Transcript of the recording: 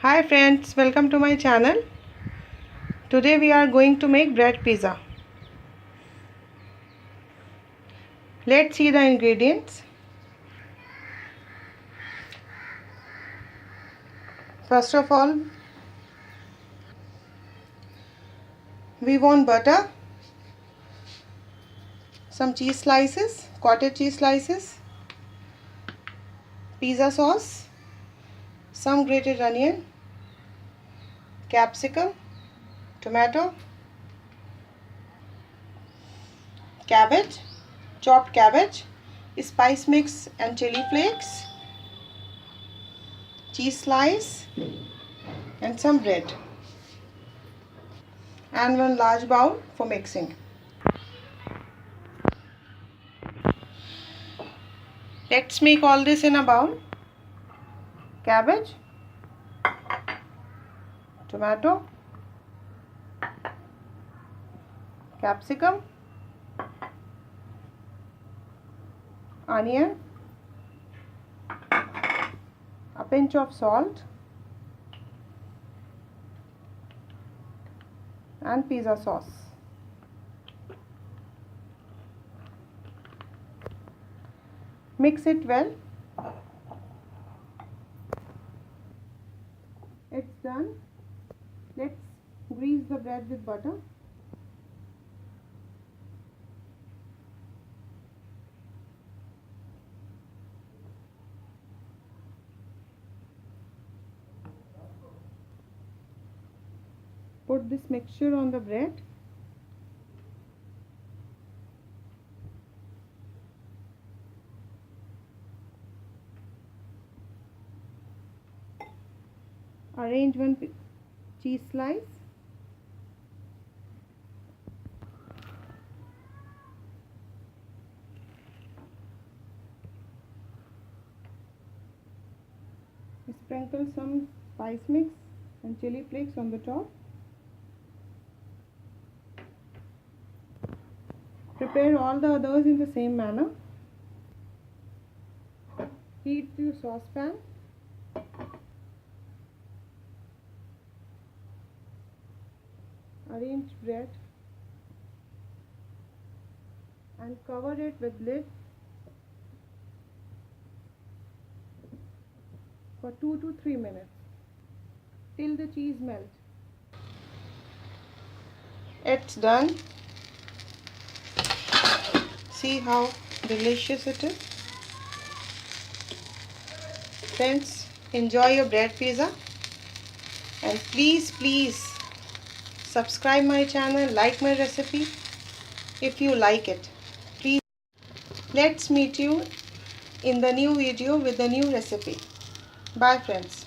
Hi friends, welcome to my channel. Today we are going to make bread pizza. Let's see the ingredients. First of all, we want butter, some cheese slices, cottage cheese slices, pizza sauce, some grated onion, capsicum, tomato, cabbage, chopped cabbage, spice mix and chili flakes, cheese slice and some bread, and one large bowl for mixing. Let's make all this in a bowl. Cabbage, tomato, capsicum, onion, a pinch of salt and pizza sauce. Mix it well. It's done. Let's grease the bread with butter. Put this mixture on the bread. Arrange one cheese slice. Sprinkle some spice mix and chili flakes on the top. Prepare all the others in the same manner. Heat to saucepan. Arrange bread and cover it with lid for 2 to 3 minutes till the cheese melts. It's done. See how delicious it is. Friends, enjoy your bread pizza, and please subscribe my channel, like my recipe if you like it. Please, let's meet you in the new video with the new recipe. Bye friends.